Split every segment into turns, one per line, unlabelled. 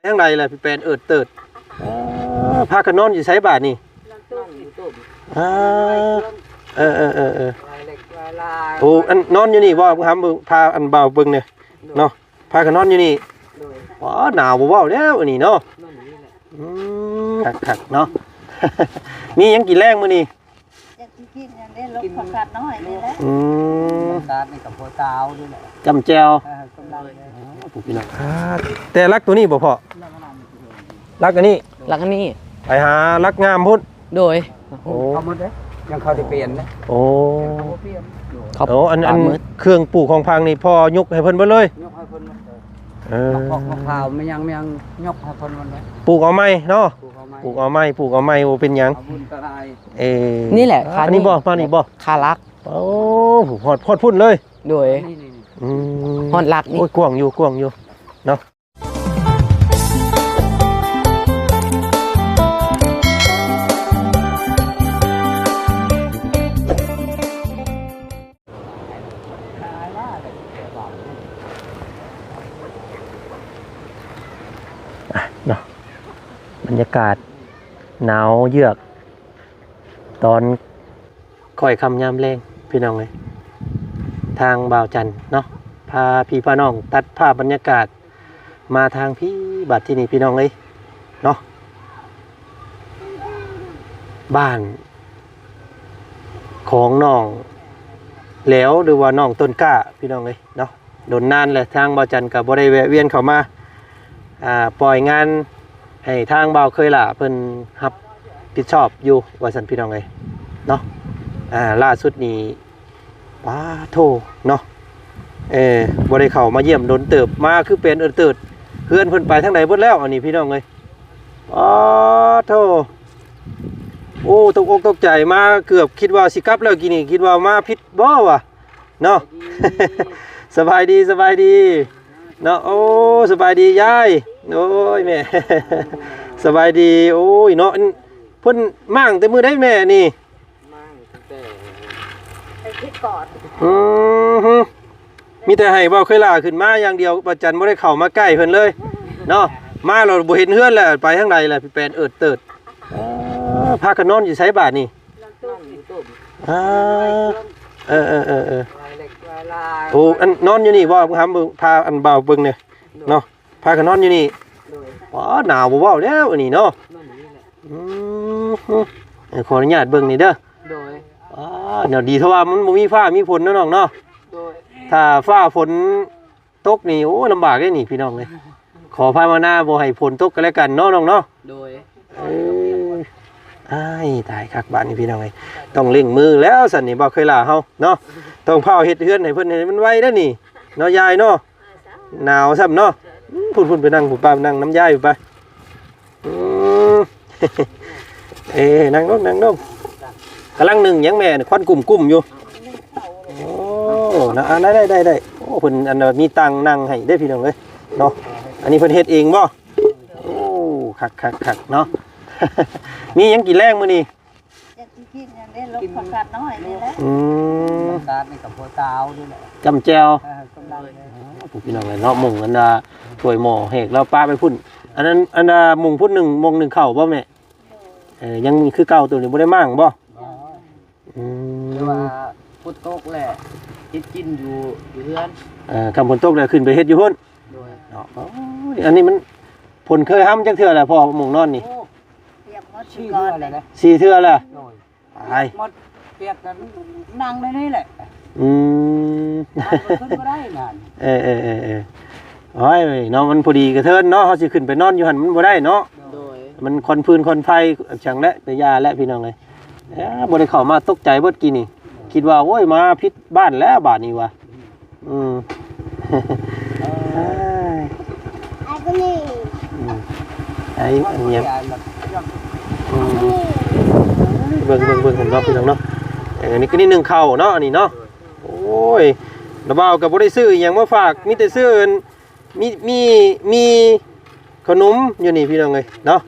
ทั้งใดล่ะพี่แปนเติดพากันนอนอยู่ไสบาทนี่อ่าโอ้อันนอนอยู่นี่บ่ครับพาอันเบาเบิ่งเนี่ยเนาะพากันนอนอยู่นี่อ๋อหนาวบ่เว้าแล้วอันนี้เนาะคักๆเนาะมีหยังกินแรงมื้อนี้
กินอย่างนี้ลบผักกาดน้อยนี่แหละ
ผักกาดนี่กับโพตาวนี่แหละ
จำแจวปุ๊บพี่น้องแต่รักตัวนี้บ่พอรักอันนี้
รักอันนี้
ไปหารักงามพุ่น
โดย
โอ้
เขาหมดเลยยังเขาได้เปลี่ยนนะ
โอ้
ครับ
โอ้อันเครื่องปลูกของพังนี่พอยกให้เพิ่นเบิดเลย
ยกให้เพิ่นมะพร้าวมันยังยกให้เพิ่นมันเลย
ปลูกเอาไม้เนาะปลูกเอาไม้โอ้เป็นหยัง
นี่แหละ
อันนี้บ่มานี่บ่
คารัก
โอ้ฮอดพุ่นเลย
โดยฮอดรักนี่
โอ้ยกว้างอยู่เนาะเนาะบรรยากาศหนาวเยือกตอนค่อยคำยามแรงพี่น้องเลยทางบ่าวจันเนาะพาพี่พาน้องตัดภาพบรรยากาศมาทางพี่บัดที่นี่พี่น้องเลยเนาะบ้านของน้องแหล้วหรือว่าน้องต้นกล้าพี่น้องเลยเนาะโดนนานเลยทางบ่าวจันกับบ่ได้แวะเวียนเข้ามาปล่อยงานให้ทางบ่าวเคยล่ะเพิ่นรับผิดชอบอยู่ว่าซั่นพี่น้องเอ้ยเนาะล่าสุดนี้ป้าโทเนาะบ่ได้เข้ามาเยี่ยมโดนเติบมาคือเป็นเติดเพื่อนเพิ่นไปทางไหนเบิดแล้วอันนี้พี่น้องเอ้ยป้าโทโอ้ตกอกตกใจมาเกือบคิดว่าสิกลับแล้วกินนี่คิดว่ามาผิดบ่วะเนาะ สบายดีเนาะโอ้สบายดียายโอ้ยแม่ สบายดีโอ้ยเนาะเพิ่นมั่งแต่มือได้แม่นี่
มั่งแต่
ไปคิดก่อน
มีแต่ให้เว้าเคยล่าขึ้นมาอย่างเดียวประจันบ่ได้เข้ามาใกล้เพิ่นเลยเนาะมาเราบ่เห็นเฮือนแล้วไปทางใดล่ะพี่แปนเติดพากันนอนอยู่ไสบาทนี่โอ้อันนอนอยู่นี่บ่ครับพาอันเบาเบิ่งเนี่ยเนาะพากันนอนอยู่นี่อ๋อหนาวบ่เว้าแล้วอันนี้เนาะขออนุญาตเบิ่งนี่เด้อ
โดย
เดี๋ยวดีเท่าว่ามันบ่มีฟ้ามีฝนเนาะน้องเนาะถ้าฟ้าฝนตกนี่โอ้ลำบากเลยนี่พี่น้องเลยขอภาวนาบ่ให้ฝนตกกันแล้วกันเนาะน้องเนาะ
โดย
ตายคักบ้านนี่พี่น้องเอ้ยต้องเร่งมือแล้วสั่นนี่บ่เคยล่าเฮาเนาะต้องเผาเฮ็ดเฮือนให้เพิ่นให้มันไวเด้อนี่เนาะยายเนาะหนาวซ้ำเนาะพุ่นไปนั่งพุ่นป้านั่งน้ำยายอยู่ไปนั่งลงกำลังนึ่งยังแม่ควันกลุ่มอยู่โอ้นะได้โอ้เพิ่นอันมีตังนั่งให้ได้พี่น้องเอ้ยเนาะอันนี้เพิ่นเฮ็ดเองบ่โอ้คักเนาะมีหยังกินแรงมื้อนี้
กินอย่างนี้ลบผักกาดน้อยนี่แหละ
ผักกาดนี่กับโพตาวนี่แหละ
จำแจวปุ๊บพี่น้องเลยเนาะมุงอันถ้วยหม้อแหกแล้วป้าไปพุ่นอันนั้นมุงพุ่น1มง1เข้าบ่แม่ยังมีคือเก่าตัวนี้บ่ได้มั่งบ่
ว่าพุทโตกแหละกินอยู่เฮือน
คำฝนตกแล้วขึ้นไปเฮ็ดอยู่พุ่น
โดย
อันนี้มันผลเคยห้ำจักเทื่อแหละพอมุงนอนนี่
4 เทื่อเลยนะ
4 เทื่อแล้ว
ตายหมดเปียกกันนั่งในนี่แหละขึ้นบ่ได้นาน
โอ้ยเนาะมันพอดีกระเทินเนาะเฮาสิขึ้นไปนอนอยู่หั่นมันบ่ได้เนาะมันคนพื้นคนไฟจังและไปยาและพี่น้องเอ้ยบ่ได้เข้ามาตกใจเบิดกินนี่คิดว่าโอ้ยมาผิดบ้านแล้วบาดนี้ว่ะไอ้อันนี้เบิ่งผมเนาะพี่น้องเนาะอันนี้ก็นิดนึงเข้าเนาะอันนี้เนาะโอ้ยระเบ้ากับบ่ได้ซื้ออีหยังมาฝากมีแต่ซื้อมีขนมอยู่นี่พี่น้องเอ้ยเนาะ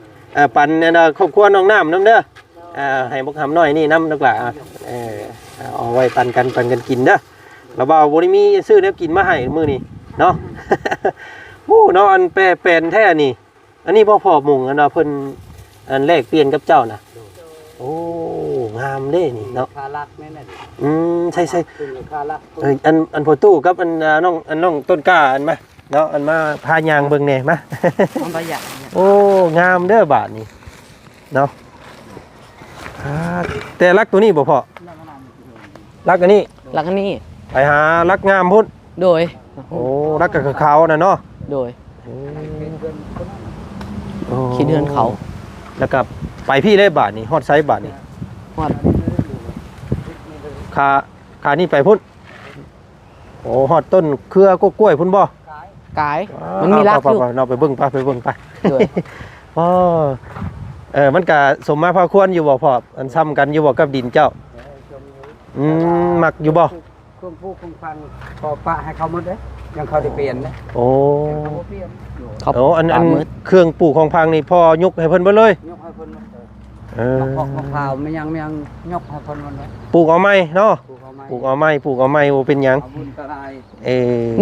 ปั่นครอบครัวน้องน้ำน้ำเด้อให้บักหำน้อยนี่น้ำนักล่ะเอาไว้ปั่นกันกินเด้อระเบ้าบ่ได้มีซื้อแนวกินมาให้มื้อนี้เนาะโอ้เนาะอันแปรนแท้นี่ อันนี้บ่พอมุงอันว่าเพิ่นอันแรกเปลี่ยนกับเจ้าน่ะโอ้งามเด้นี่เนาะ
คาลักแม่นน่ะ
ใช่
เป็นคาลัก
ๆอันพอตู้กับอันน้องต้นกล้าอันมาเนาะอันมาพายางเบิ่งแหน่มา
มันประหยัดเนี่ย
โอ้งามเด้อบาทนี่เนาะแต่รักตัวนี้บ่พอรักอันนี้
หลักอันนี้
ไปหารักงามพุ่น
โดย
โอ้รักกับเขาน่ะเนาะ
โดย
โอ้
คิดเฮือนเขา
แล้วก็ไปพี่ได้บาทนี่ฮอดไซส์บาทนี่
ฮอด
ขานี่ไปพุ่นโอ้ฮอดต้นเครือกล้วยพุ่นบ่
กายมันมีรากอยู่
ไปเราไปเบิ่งไปเบิ่งไป
โดย
อ๋อมันก็สมมาพาควรอยู่บ่พออันซ้ำกันอยู่บ่กับดินเจ้ามักอยู่บ่
เครื่องพูกเครื่องฟังพอปะให้เขาหมดเด้ยังเขาได้เปลี่ยนนะ
โอ้
เขาบ่เปลี่ยน
เขา
โอ้อัน
ปามืด
เครื่องปลูกของพังนี่พอยกให้เพิ่นเบิดเลย
ยกให้เพิ่นหมดเลย
เออ
มะพร้าวไม่ยังยกให้เพิ่นหมดเลย
ปลูกเอาไหมเนาะ
ปลูกเอาไม้
ปลูกเอาไหมบ่เป็นหยัง
เอาบุญกระไร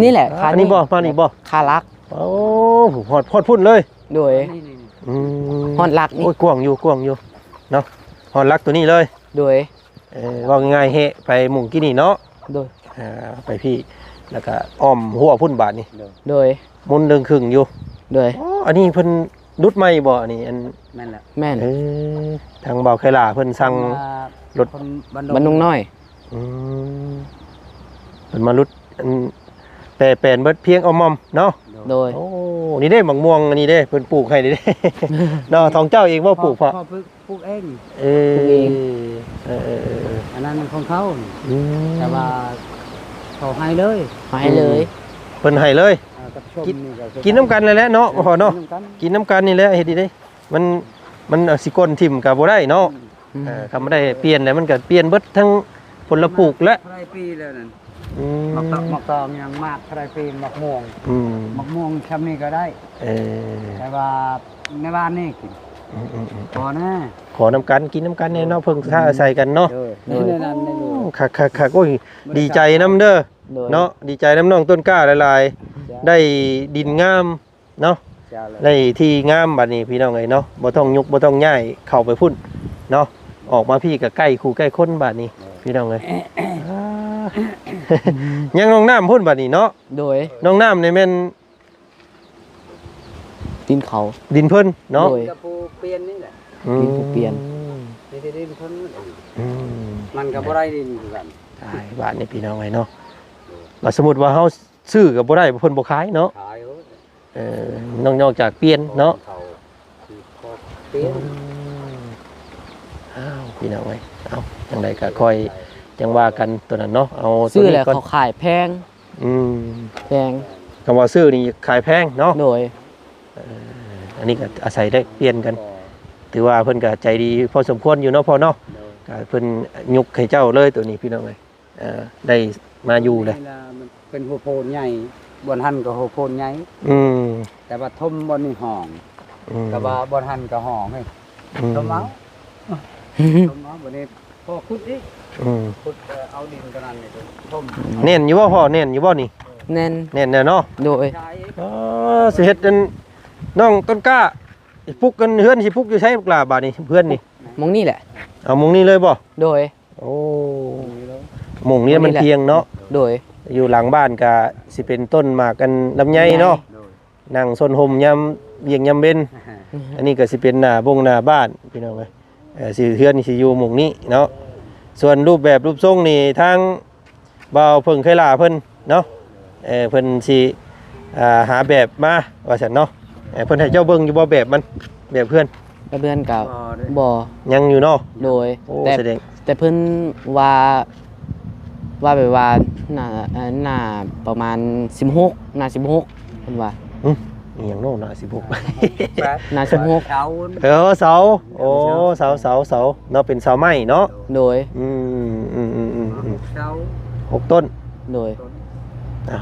นี่แหละ
อันนี้บ่มานี่บ่
คาลัก
โอ้ฮอดพุ่นเลย
โดย
นี่
อืม
ฮอดลักนี่
โอ้ยกว้างอยู่เนาะฮอดรักตัวนี้เลย
โดย
ว่าง่ายๆเฮะไปหมุ่งกินนี่เนาะ
โดย
ไปพี่แล้วก็อ้อมหัวพุ่นบาทนี่
โดย
มุนเดิงครึ่งอยู่
โดย
อ๋ออันนี้เพิ่นรุดใหม่บ่อันนี้อัน
แม่นแหละ
แม่น
ทางเบาไคลาเพิ่นสั่ง รถ
คน
บ้านนุ่งน้อย
อืมเพิ่นมารุดอันแปลนเบิดเพียงเอามอมเนาะ
โดย
โอ้นี่เด้หมักม่วงอันนี้เด้เพิ่นปลูกให้นี่เด้ เนาะท้องเจ้าเองบ่ปลูกเพาะ
พ่อปลูกเอง
เออ
อันนั้นของเขา
อืม
แต่ว่าเขาให้เลย
มาให้เลย
เพิ่นให้เลย
กับชม
กินน้ำกันเลยแหละเนาะพอเนาะ
กินำกั
กินน้ำกันนี่แหละเฮ็ดดีเด้มันสิก้นทิ่มก็บ่ได้เนาะ
อืม
คำบ่ได้เปลี่ยนแล้วมันก็เปลี่ยนเบิดทั้งผลปลูกและ
ใครปีแล้วนั่น
อืม
มักตองยังมากใครปีมักม่วง
อืม
มักม่วงชำนี้ก็ได้
เออ
แต่ว่าในบ้านนี่กิน
อืม
พอนะ
ขอน้ำกันกินน้ำกันเนี่ยเนาะเพิ่งท่าอาศัยกันเนาะ
ในนั้นในรู
คักโอ้ยดีใจน้ำเด้อ
โดย
เนาะดีใจน้ำน้องต้นกล้าหลายๆได้ดินงามเนาะ
จ้าเลย
ได้ที่งามบัดนี้พี่น้องเอ้ยเนาะบ่ต้องยุกบ่ต้องย้ายเข้าไปพุ่นเนาะออกมาพี่ก็ใกล้คู่ใกล้คนบัดนี้พี่น้องเอ้ย ยังน้องน้ำพุ่นบัดนี้เนาะ
โดย
น้องน้ำนี่แม่น
ดินเขา
ดินเพิ่นเนาะ
โดย
กระปูเปลี่ยนนี่แหละ
ดินผู้เปลี่ยน
นี่ดินเพิ่น
อืม
มันก็บ่ได้ดินคือกัน
ใช่บ้านนี่พี่น้องไงเนาะว่าสมมุติว่าเฮาซื้อก็บ่ได้เพิ่นบ่ขายเนาะ
ขาย
นอกจากเปลี่ยนเนาะ
เขาคือพอเปลี่ยน
อ้าวพี่น้องเอ้ยเอาจังไดก็ค่อยจังว่ากันตัวนั้นเนาะเอาตัว
ซื้อ
นี้
แล้ว
ก่อน
เขาขายแพง
อืม
แพง
คำว่าซื้อนี่ขายแพงเนาะ
โดย
อันนี้ก็อาศัยได้เปลี่ยนกัน ถือว่าเพิ่นก็ใจดีพอสมควรอยู่เนาะพ่อเนาะก็เพิ่นยุกให้เจ้าเลยตัวนี้พี่น้องเอ้ยได้มาอยู่เลย
มันเป็นหัวโพนใหญ่บนหันก็หัวโพนใหญ่
อืม
แต่ว่าทมบนนี่ห้อง
อืม
ก็ว่าบนหันก็ห้องให้
อืม
ทมเอาทมเอาบนนี้พอขุดอีก
อืม
ขุดเอาดินกันนั่นนี่ทม
เน้นอยู่บ่พ่อเน้นอยู่บ่นี่
แน่น
เน้นแน่เนาะ
โดย
ใช้อีก
อ๋อสิเฮ็ดอันน้องต้นกล้าสิปลุกกันเฮือนสิปลุกอยู่ใช้ปลาบาดนี้เพื่อนนี่
มองนี่แหละ
เอามุงนี้เลยบ่
โดย
โอ้มุงนี้มันเทียงเนาะ
โดย
อยู่หลังบ้านก็สิเป็นต้นหมากกันลำไยเนาะ
โดย
นั่งซนห่มยามเวียงยามเบ็นอันนี้ก็สิเป็นหน้าบงหน้าบ้านพี่น้องเอ้ยสิเฮือนนี่สิอยู่มุงนี้เนาะส่วนรูปแบบรูปทรงนี่ทางบ่าวเพิ่งเคยลาเพิ่นเนาะเพิ่นสิหาแบบมาว่าซั่นเนาะเพิ่นให้เจ้าเบิ่งอยู่บ่แบบมันแบบเพื่อน
กระเบือนกับ
บ่ได้
บ่อ
ยังอยู่เนาะ
โดย
โอ้
แต่
แสดง
แต่เพิ่นว่าแบบว่าหน้าประมาณ16หน้า16เพิ่นว่า
อีหยังโน่นน่ะ16
น่าจะหก
เช้า
เสาโอ้เสาเนาะเป็นเสาไม้เนาะ
โดย
เช้า
6ต้น
โดย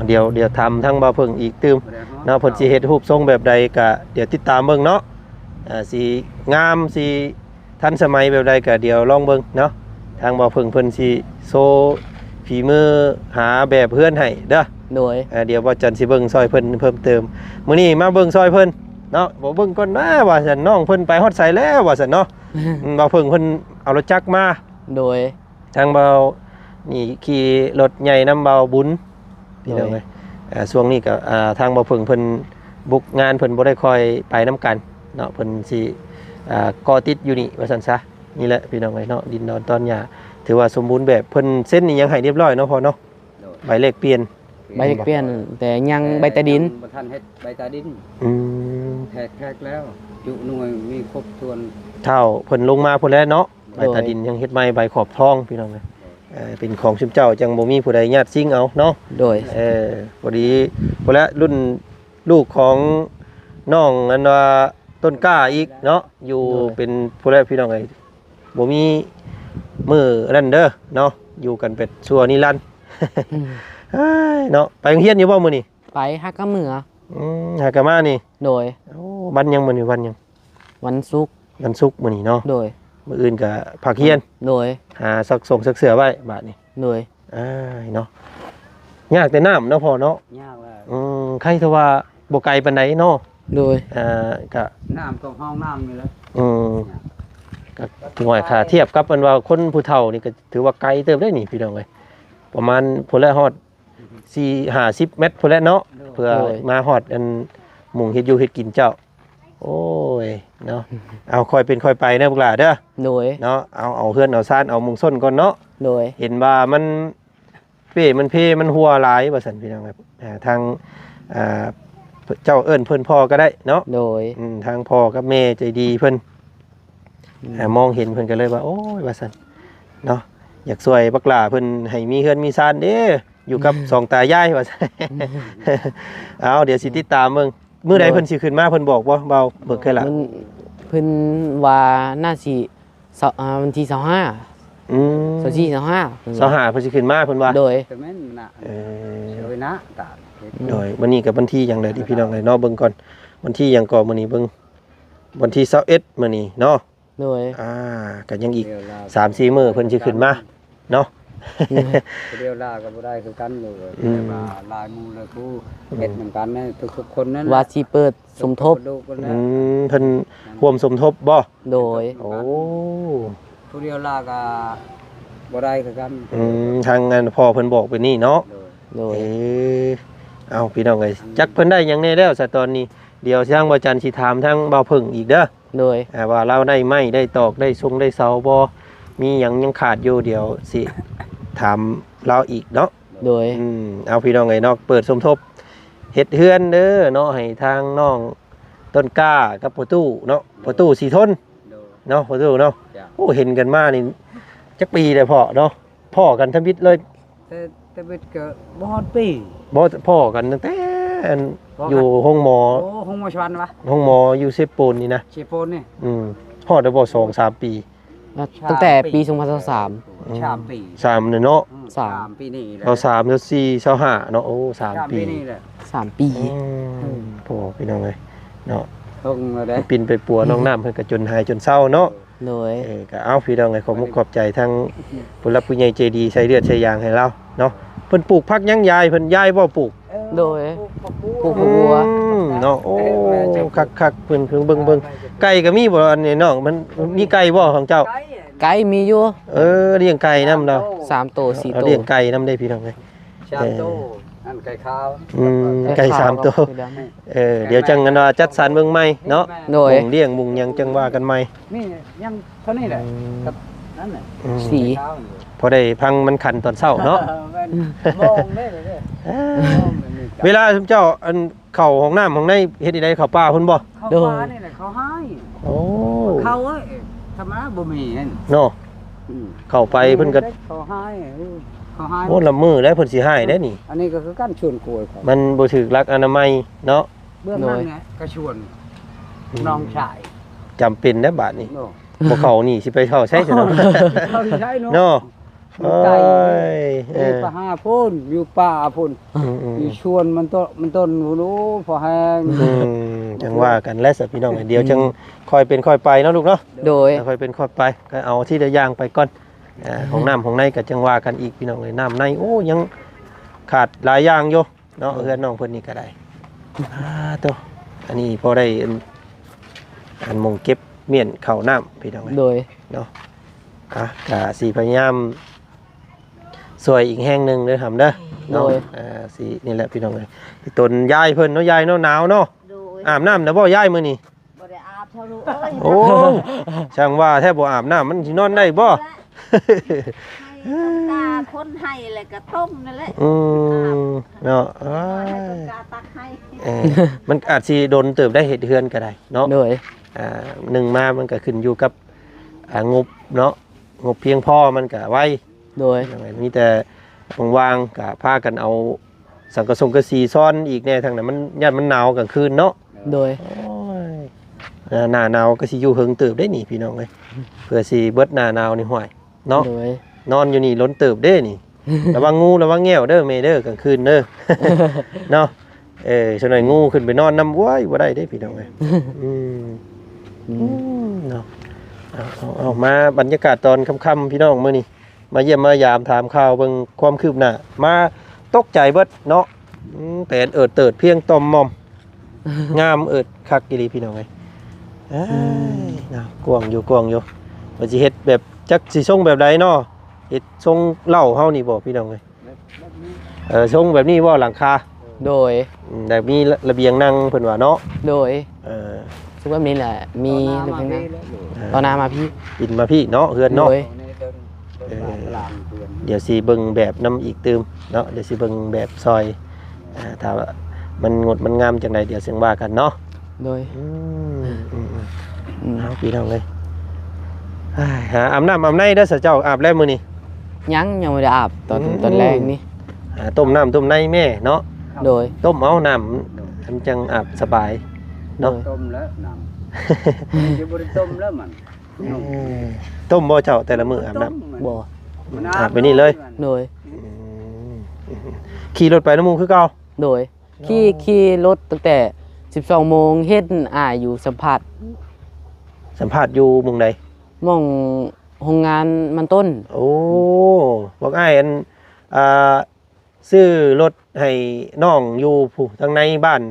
เดี๋ยวทำทั้งบ่าวเพิ่งอีกตืมเนาะเพิ่นสิเฮ็ดรูปทรงแบบใดก็เดี๋ยวติดตามเบิ่งเนาะสิงามสิทันสมัยแบบใดก็เดี๋ยวลองเบิ่งเนาะทางบ่าวเพิ่งเพิ่นสิโชว์ฝีมือหาแบบเพื่อนให้เด้อ
โดย
เดี๋ยวบ่จันสิเบิ่งซอยเพิ่นเพิ่มเติมมื้อนี้มาเบิ่งซอยเพิ่น เนาะบ่เบิ่งก่อนนะว่าซั่นน้องเพิ่นไปฮอดไสแล้วว่าซั่นเนาะ บ่เพิ่งเพิ่นเอารถจักรมา
โดย
ทางเบานี่ขี่รถใหญ่นำเบาบุญพี่น้องเอ้ยช่วงนี้ก็ทางบ่เพิ่งเพิ่นบุกงานเพิ่นบ่ได้ค่อยไปนํกันเนาะเพิ่นสิก่อติดอยู่นี่ว่าซั่นซะนี่แหละพี่น้องเอ้ยเนาะดินดอนตอนหญ้าถือว่าสมบูรณ์แบบเพิ่นเซ็นนี่ยังให้เรียบร้อยเนาะพอเนาะใบเลขเปลี่ยน
ใบเปลี่ยนแต่ยังใบใต้ดิน
บ่ทันเฮ็ดใบตาดิน
อืม
แทกแล้วจุหน่วยมีครบถ้วน
เท่าเพิ่นลงมาพุ่นแล้วเนาะใบ
โดย
ตาดินยังเฮ็ดใหม่ใบขอบทองพี่น้องเอ้ยเป็นของชุมเจ้าจังบ่มีผู้ใดญาติซิ่งเอาเนาะ
โดย
พอดีพุ่นแล้วรุ่นลูกของน้องอันว่าต้นกล้าอีกเนาะอยู่เป็นพุ่นแล้วพี่น้องเอ้ยบ่มีมือรันเด้อเนาะอยู่กันเป็ดชั่วนิรันดร์ เอ้ยเนาะไปโรงเรียนอยู่บ่มื้อนี้
ไปฮักกะมือ
หากะมานี่
โดย
โอ้วันยังมื้อนี้วันยัง
วันศุกร์
วันศุกร์มื้อนี้เนาะ
โดย
มื้ออื่นก็ภาคเรียน
โดย
หาซักส่งซักเสื้อไว้บาดนี้
โดย
เนาะยากแต่น้ำเนาะพ่อเนาะ
ยากแล้ว
ใครถ้าว่าบ่ไกลปานใดเนาะ
โดย
ก็
น้ำก็ห้องน้ำนี่แหละ
ก็ถึงว่าค่าเทียบกับอันว่าคนผู้เฒ่านี่ก็ถือว่าไกลเติบได้นี่พี่น้องเอ้ยประมาณพุ่นละฮอด4-50 เมตรพุ่นละเนาะเพื่อมาฮอดอันหมุ่งเฮ็ดอยู่เฮ็ดกินเจ้าโอ้ยเนาะเอาค่อยเป็นค่อยไปเด้อพวกหล่าเด้อ
โดย
เนาะเอาเฮือนเอาซ่านเอามุงส้นก่อนเนาะ
โดย
เห็นว่ามันมันมันหัวหลายว่าซั่นพี่น้องครับทางเจ้าเอิ้นเพิ่นพ่อก็ได้เนาะ
โดย
ทางพ่อกับแม่ใจดีเพิ่นมองเห็นเพิ่นก็เลยว่าโอ้ยว่าซั่นเนาะอยากช่วยบักหล่าเพิ่นให้มีเฮือนมีซ่านเด้อยู่กับสองตายายว่าซั่น เอาเดี๋ยวสิติดตามเบิ่งมื้อใดเพิ่นสิขึ้นมาเพิ่นบอกบ่เบาเบิกเคยล่ะ
มันเพิ่นว่าน่าสิวันที่25
อืม
24 25
เพิ่นสิขึ้นมาเพิ่นว่า
โดย
แต่แม่นน่ะ
เออ
เอ้ยนะตา
โดยวันนี้กับวันที่อย่างไรที่พี่น้องเลยเนาะเบิ่งก่อนวันที่อย่างก่อนมื้อนี้เบิ่งวันที่21มื้อนี้เนาะ
โดย
ก็ยังอีก 3-4 มื้อเพิ่นสิขึ้นมาเนาะ
เดียวลาก็บ่ได้คือกันเลย
อืม
ว่าลายมูเลยกูเฮ็ดเหมือนกันนะทุกๆคนนั่น
ว่าสิเปิดสมทบ
ดูกัน
อื
นะ
มเพิ่นร่วมสมทบบ่
โดย
โอ้
ผู้เดียวลาก็บ่ได้คือกัน
ทางงานพ่อเพิ่นบอกไปนี่เนาะ
โดย
เอาพี่น้องเอ้ยจักเพิ่นได้หยังแน่แล้วซะตอนนี้เดี๋ยวทางบ่จันทร์สิถามทางบ่าวเพิ่งอีกเด้อ
โดย
ว่าเราได้ไม้ได้ตอกได้ทรงได้เสาบ่มีหยังยังขาดอยู่เดี๋ยวสิถามเราอีกเนาะ
โดย
เอาพี่น้องไงเนาะเปิดสมทบเฮ็ดเฮือนเด้อเนาะให้ทางน้องต้นกล้ากับประตูเนาะประตูสีทนเนาะประตูเนาะโอ้เห็นกันมานี่จักปีเลยพ่อเนาะพ่อกันทำบิดเลย
แต่เบ็ดก็บ่ฮอดปี
บ่พ่อกันตั้งแต่อันอยู่ห้องหมอ
โอ้คงมาชวนวะ
ห้องหมออยู่เซปูนนี่นะ
เชโปนนี่
ฮอดได้บ่2-3 ปี
ตั้งแต่ปี 2023
3 ปี
3เนี่ยเนาะ
3 ปีนี่แหละ
เอา3แล้ว4 25เนาะโอ้3 ปี
นี่แหละ
3 ปี
พ่อพี่น้องเอ้ยเนาะ
คงได้
ปินไปปัวน้องน้ำเพิ่นก็จนหายจนเศร้าเนาะ
โดย
ก็เอาพี่น้องไงขอมุกขอบใจทั้งผู้รับผู้ใหญ่ใจดีใส่เลือดใส่ยางให้เราเนาะเพิ่นปลูกผักยังยายเพิ่นยายบ่ปลูก
โดย ปลูกบัว
เนาะโอ้คักๆเพิ่นเบิ่งไก่ก็มีบ่อันนี้น้องมันมีไก่บ่ของเจ้า
ไก่มีอยู่
เลี้ยงไก่นำเรา
3โตว4
เรา
โตว
เลี้ยงไก่นำได้พี่น้องเอ้ย
ชามโตนั่นไก่ขาว
ไก่3ตัวเดี๋ยวจังกันว่าจัดสรรเบิ่งใหม่เนาะ
โดย
เลี้ยงมุงหยังจังว่ากันใหม่
นี่ยังเท่านี้แหละกับนั่นแหละ
สี
พอได้พังมันขันตอนเช้าเนาะ
มองได้เลย
เวลาเจ้าอันเข่าของน้ำของในเฮ็ดได้เข่าป่าพุ่นบ่
เขาฟ้านี่แหละเขาให้
โอ้
เขาเอ้ยธรรมดาบ่มีเห็น
เนาะเข้าไปเพิ่นก็
เขาให้เขาให้
โอ้ละมือได้เพิ่นสิให้ได้นี่
อันนี้ก็คือการชวนกล้วยเขา
มันบ่ถูกหลักอนามัยเนาะ
เบื้องนั้นไงก็ชวนน้องชาย
จำเป็นนะบาดนี้
โน่
บ่เข้านี่สิไปเข้าใช้ซะเนาะ
เขาใช่เนาะ
เนาะ
อยู่ไกล
เอ
อยู่
อ
ป่าหาพุ่นอยู่ป่าพุ่นอยู่ชวนมันต้นรู้พอแห้ง
จังว่ากันและสัพี่น้องเดี๋ยวจังค่อยเป็นค่อยไปเนาะลูกเนาะ
โดย
ค่อยเป็นค่อยไปก็เอาที่ละอย่างไปก่อนของน้ำของในก็จังว่ากันอีกพี่น้องเลยน้ำในโอ้ยังขาดหลายอย่างอยู่เนาะเฮือนน้องเพิ่นนี่ก็ได้ตัว อันนี้พอได้อันมงเก็บเมียนเข้าน้ำพี่น้องเอ้ย
โดย
เนาะกะสีพยายามสวยอีกแห้งหนึ่งเด้อทำเด้อเนาะสีนี่แหละพี่น้องเลยต้นยายเพิ่นเนาะยายเนาะหนาวเนาะ
โดย
อาบน้ำนะบ่ยายมื้อนี้
บ่ได้อาบเท่าลูกเอ้ย
โอ้ช่างว่าแทบบ่อาบน้ำมันสินอนได้บ่
ให้ต้นกาคนให้แล้วก็ต้มนั่นแหละ
เนาะ
ให้ต้นกาตักให้
มันอาจสิโดนเติบได้เฮ็ดเฮือนก็ได้เนาะ
โดย
หนึ่งมามันก็ขึ้นอยู่กับงบเนาะงบเพียงพอมันก็ไว้
โดย
มีแต่วางๆก็พากันเอาสังกะสงกะสีซ้อนอีกแน่ทางนั้นมันย่านมันหนาวกลางคืนเนาะ
โดย
โอ้ยหน้าหนาวก็สิอยู่เฮิงเติบได้นี่พี่น้องเอ้ยเพื่อสิเบิดหน้าหนาวนี่ห่วยเนาะ
โดย
นอนอยู่นี่ล้นเติบเด้นี่ ระวังงูระวังแง่วเด้อเมเด้อกลางคืนเด้อ เนาะส่วนหน่อยงูขึ้นไปนอนน้ำว้ายบ่ได้เด้พี่น้องเอ้ยเนาะเอามาบรรยากาศตอนค่ำๆพี่น้องมื้อนี้มาเยี่ยมมายามถามข่าวเบิ่งความคืบหน้ามาตกใจเบิดเนาะแต่เอิดเติดเพียงตอมมอม งามเอิดคักอีหลีพี่น้องเอ้ยนะกวางอยู่ว่าสิเฮ็ดแบบจักสิส่งแบบใดเนาะเฮ็ดทรงเหล้าเฮานี่บ่พี่น้องเอ้ยทรงแบบนี้บ่หลังคา
โดย
แบบมีระเบียงนั่งเพิ่นว่าเนาะ
โดย
เออ
ซึ่งแบบนี้แหละมีระเบียงนะตอนน้ามาพี่
กินมาพี่เนาะเฮือนเนาะ
โดย
เดี๋ยวสิเบิ่งแบบนํอีกตืมเนาะเดี๋ยวสิเบิ่งแบบซอยถ้าว่ามันงดมันงามจังไดเดี๋ยวเสียงว่ากันเนาะ
โดย
เอาพี่น้องเลยหาอาบน้ำอาบในเด้อเจ้าอาบแล้วมื้อนี้
ยังไม่ได้อาบตอนแรกนี่
ต้มน้ำต้มในแม่เนาะ
โดย
ต้มเอาน้ำมันจังอาบสบายเนาะ
ต้มแล้วน้ำจะบริต้มแล้วมัน
ต้มบ่เจ้าแต่ละมื้ออาบน้
บ่
อาบไปนี่เลย
โดย
ำขี่รถไปน้ำมูคือเก่า
โดยขี่รถตั้งแต่12 โมงเฮ็ดอยู่สัมผัส
สัมภาษณ์อยู่หมุงใด
หม่องโรงงานมันต้น
โอ้บอกอ้ายอันซื้อรถให้น้องอยู่ผู้ทางในบ้าน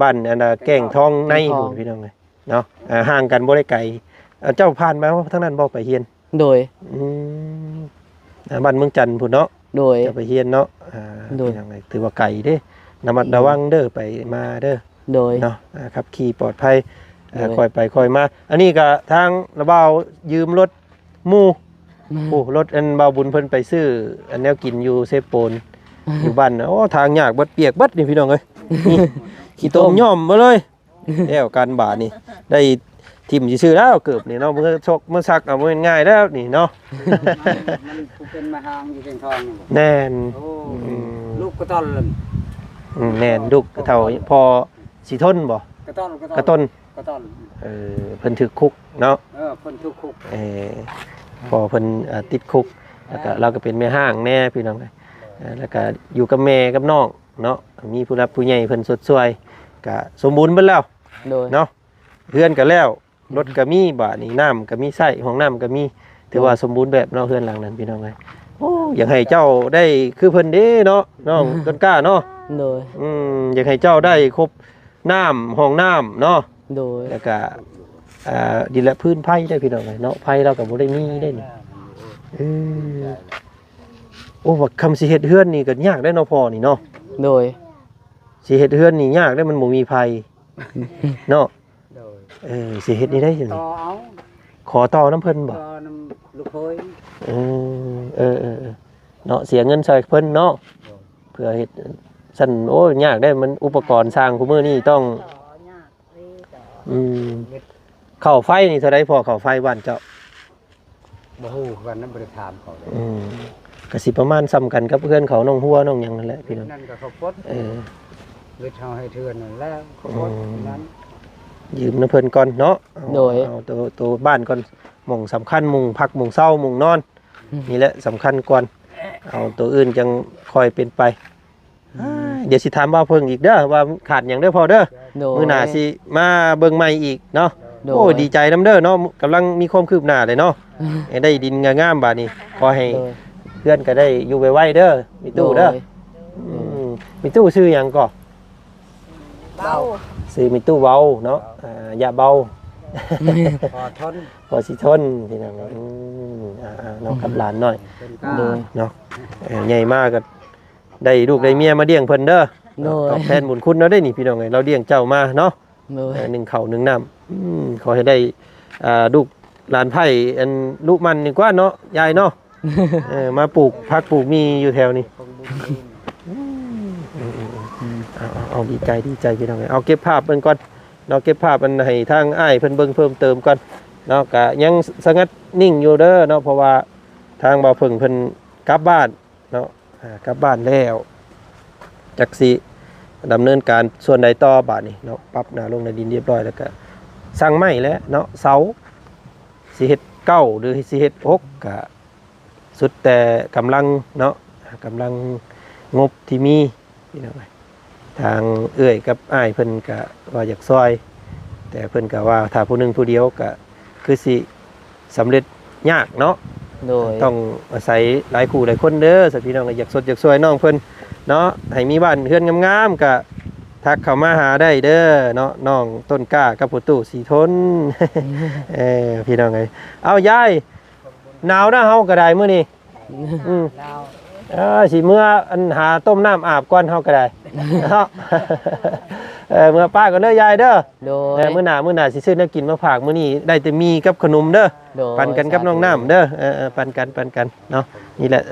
บ้านอันแก่งทองในผู้พี่น้องเลยเนาะห่างกันบ่ได้ไกลเจ้าผ่านมาทางนั้นบ่ไปเฮียน
โดย
บ้านเมืองจันทน์พุ่นเนาะ
โดย
จะไปเฮียนเนาะ
โดย
พี่น้องเอ้ยถือว่าไกลเด้ระมัดระวังเด้อไปมาเด้อ
โดย
เนาะขับขี่ปลอดภัย
โดย
ค่อยไปค่อยมา อันนี้ก็ทางระเบายืมรถหมู่โอ้รถอันเบาบุญเพิ่นไปซื้ออันแนวกินอยู่เซฟโปน อยู่บ้านน่ะโอ้ทางยากเบิดเปียกเบิดนี่พี่น้องเอ้ยนี่ขี้ตมย่อมมาเลยแล้วการบาดนี่ได้ทิ่มสิซื้อแล้วเกือบนี่เนาะมื้อซกมื้อซักเอาบ่ง่ายแล้วนี่เนาะ
มันเป็นมาหางอยู่เชียงทองนี่
แน่น
โอ้ลูกกระต้อนเลย
แน่นดุกเท่าพอสิทนบ่
กระต้อน
กระต้น
กระต้อน
เพิ่นถึกคุกเนาะ
เพิ่นทุกคุก
พอเพิ่นติดคุกแล้วก็เราก็เป็นแม่ห้างแน่พี่น้องแล้วก็อยู่กับแม่กับน้องเนาะมีผู้รับผู้ใหญ่เพิ่นสดช่วยก็สมบูรณ์เบิดแล้ว
โดย
เนาะเฮือนก็แล้วรถก็มีบ้านนี่น้ำก็มีใช้ห้องน้ำก็มีถือว่าสมบูรณ์แบบเนาะเฮือนหลังนั้นพี่น้องโอ้อยากให้เจ้าได้คือเพิ่นเด้เนาะน้องต้นกล้าเนาะ
โดย
อยากให้เจ้าได้ครบน้ำห้องน้ำเนาะ
โดย
แล้วก็ดินและพื้นไผ่ได้พี่น้องเนาะไผ่เราก็บ่ได้มีได้นี่โอ้ว่าคำสิเฮ็ดเฮือนนี่ก็ยากได้เนาะพ่อนี่เนาะ
โดย
สิเฮ็ดเฮือนนี่ยากได้มันบ่มีไผ่เนาะสิเฮ็ดนี่ได้จัง
ต่อเอา
ขอต่อน้ำเพิ่นบ่
ต่อน้ำลูกเคย
เนาะเสียเงินใส่เพิ่นเนาะเพื่อเฮ็ดสั่นโอ้ยากได้มันอุปกรณ์สร้างคุมื้อนี้ต้อง
ต่อยากเลยต่อ
เข้าไฟนี่เท่าใดพอเข้าไฟบ้านเจ้า
บ่ฮู้กันนั้นบ่ได้ถามเขาเลย
ก็สิประมาณซ้ำกันกับเพื่อนเขาน้องหัวน้องหยังนั่นแหละพี่น้อง
นั่นก็เขาปดเวทเฮาให้เทือนนั่นแล้วเขาปดนั้น
ยืมน้ำเพิ่นก่อนเนาะ
โดย
เอาตัวบ้านก่อนหม่องสำคัญหมุงพักหมุงเศร้าหมุงนอนนี่แหละสำคัญก่อนเอาตัวอื่นจังคอยเป็นไปเดี๋ยวสิถามว่าเพิ่งอีกเด้อว่าขาดหยังเด้อพอเด้อ
โดย
มื้อหน้าสิมาเบิ่งใหม่อีกเนาะ
โดย
โอ้ดีใจน้ำเด้อเนาะกำลังมีความคืบหน้าเลยเนาะให้ได้ดินงามๆบาดนี้ขอให้
โดย
เพื่อนก็ได้อยู่ไวๆเด้อมีตู้เด้อ
โดย
มีตู้ชื่อหยังก็
เบา
ซื้อมีตู้เบาเนาะอย่าเบา
พอทน
พอสิทนพี่น้องน้องกับหลานหน่อย
เป็นกล้า
โดย
เนาะใหญ่มากก็ได้ลูกได้เมียมาเลี้ยงเพิ่นเด้อ
โดย
ตอบแทนบุญคุณเนาะได้นี่พี่น้องเอ้ยเราเลี้ยงเจ้ามาเนาะ
โดย
หนึ่งข้าวหนึ่งน้ำขอให้ได้ลูกหลานไผ่อันลูกมันนี่กว่าเนาะยายเนาะ มาปลูกพักปลูกมีอยู่แถวนี้
คงบุญเอง
เอาดีใจพี่น้องเอ้ยเอาเก็บภาพเบิ่งก่อนเนาะเก็บภาพอันให้ทางอ้ายเพิ่นเบิ่งเพิ่มเติมก่อนเนาะก็ยังสงัดนิ่งอยู่เด้อเนาะเพราะว่าทางบ่าวเพิ่งเพิ่นกลับบ้านเนาะกลับบ้านแล้วจักสิดำเนินการส่วนใดต่อบาดนี้เนาะปรับหน้าลงในดินเรียบร้อยแล้วก็สั่งไม้แล้วเนาะเสาสิเฮ็ด9หรือสิเฮ็ด6ก็สุดแต่กำลังเนาะกำลังงบที่มีพี่น้องเอ้ยทางเอื้อยกับอ้ายเพิ่นก็ว่าอยากซอย แต่เพิ่นก็ว่าถ้าผู้หนึงผู้เดียวก็คือสิสำเร็จยากเนาะ
โดย
ต้องอาศัยหลายคู่หลายคนเด้อสักพี่น้องก็อยากสดอยากสวยน้องเพิ่นเนาะให้มีบ้านเฮือนงามๆก็ทักเข้ามาหาได้เด้อเนาะน้องต้นกล้ากับปุตู้สีทน พี่น้องเอ้ยเอายายหนาวนะเฮาก็ได้มื้อนี้สิเมื่ออันหาต้มน้ำอาบก่อนเฮาก็ได้ เนาะ เมื่อป้าก็เด้อยายเด้อ
โดย
มื้อหน้าสิซื้อแนวกินมาฝากมื้อนี้ได้แต่มีกับขนมเด้อ
โดย
ปันกันกับน้องน้ำเด้อปันกันเนาะนี่แหละ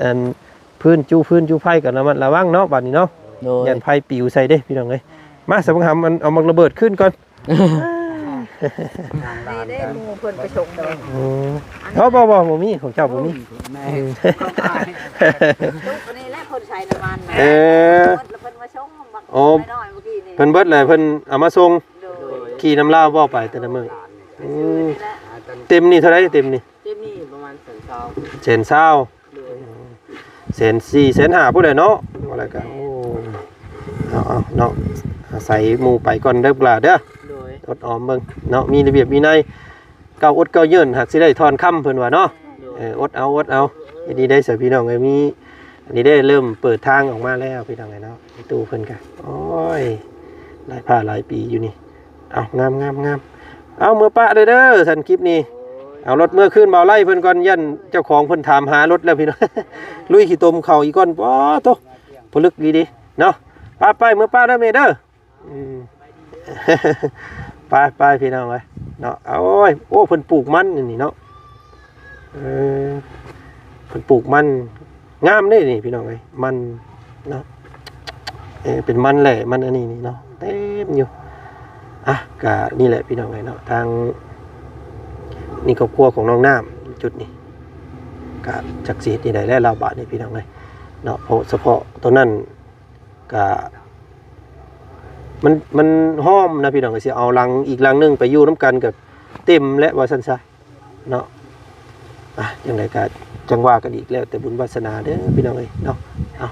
พื้นจูไฟกันระวังเนาะบัดนี้เนาะ
โดย
ยันไฟปิวใส่เด้พี่น้องเอ้ยมาสมหำมันเอามาระเบิดขึ้นก่อน
นี่ได้หมู่เพิ่นไปชงเลย
บ่บ่มีของเจ้าบ่มี
แม่
ลูกอันนี้แหละเพิ่นใช้น้ำมันนะ
เออ
เพิ่นมาชงบัก
โอ้
น้อยๆเมื่อกี้นี่
เพิ่นเบิดเลยเพิ่นเอามาส่ง
โดย
ขี่น้ำลาวบ่ไปแต่ละมื้อ
นี่แหละ
เต็มนี่เท่าไหร่เต็มนี่
เจมี่ประมาณ2,000
เศษเศร้าเศษ4เศษ5ผู้ใดเนาะอะไรก็โอ้เอาเนาะอาศัยหมู่ไปก่อนเด้อปลาเด้อ
โดย
อดออมเบิ่งเนาะมีระเบียบวินัยเก้าอดเก้าเยินหากสิได้ทอนค่ำเพิ่นว่าเนาะอดเอาอันนี้ได้เสียพี่น้องเอ้ยมีอันนี้ได้เริ่มเปิดทางออกมาแล้วพี่น้องเอ้ยเนาะมีตู้เพิ่นก็โอ้ยหลายผ้าหลายปีอยู่นี่เอางามเอาเมื่อปะเด้อท่านคลิปนี้เอารถเมื่อคืนเบาไล่เพิ่นก่อนยันเจ้าของเพิ่นถามหารถแล้วพี่น้อง ลุยขี้ตมเข่าอีกก่อนป้อโตผลึกดีๆเนาะไปเมื่อป้าเด้อแม่เด้อไปพี่น้องเอ้ยเนาะโอ้เพิ่นปลูกมันนี่เนาะเพิ่นปลูกมันงามเด้นี่พี่น้องเอ้ยมันเนาะเป็นมันแหละมันอันนี้นี่เนาะเต็มอยู่ก็นี่แหละพี่น้องเอ้ยเนาะทางนี่ครอบครัวของน้องน้ำจุดนี้ก็จักสิเฮ็ดนี่ได้แล้วบาทนี่พี่น้องเอ้ยเนาะเพราะเฉพาะตัวนั้นก็มันห้อมนะพี่น้องก็สิเอาลังอีกลังนึงไปอยู่น้ำกันกับเต็มและว่าซั่นซะเนาะจังไดก็จังว่ากันอีกแล้วแต่บุญวาสนาเด้อพี่น้องเอ้ยเนาะเอา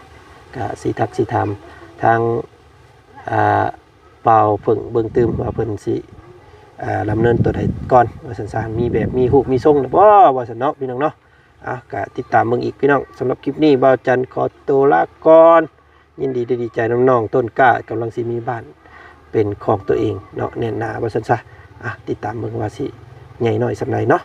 ก็สิทักสิถามทางเป่าเพิ่งเบิ่งตืมว่าเพิ่นสิดำเนินตัวใดก่อนว่าซั่นซะมีแบบมีรูปมีทรงแล้วบ่ว่าซั่นเนาะพี่น้องเนาะก็ติดตามเบิ่งอีกพี่น้องสำหรับคลิปนี้บ่าวจันทร์ขอตัวลาก่อนยินดีดีใจน้องๆต้นกล้ากำลังสิมีบ้านเป็นของตัวเองเนาะแน่นหนาว่าซั่นซะติดตามเบิ่งว่าสิใหญ่น้อยสำใดเนาะ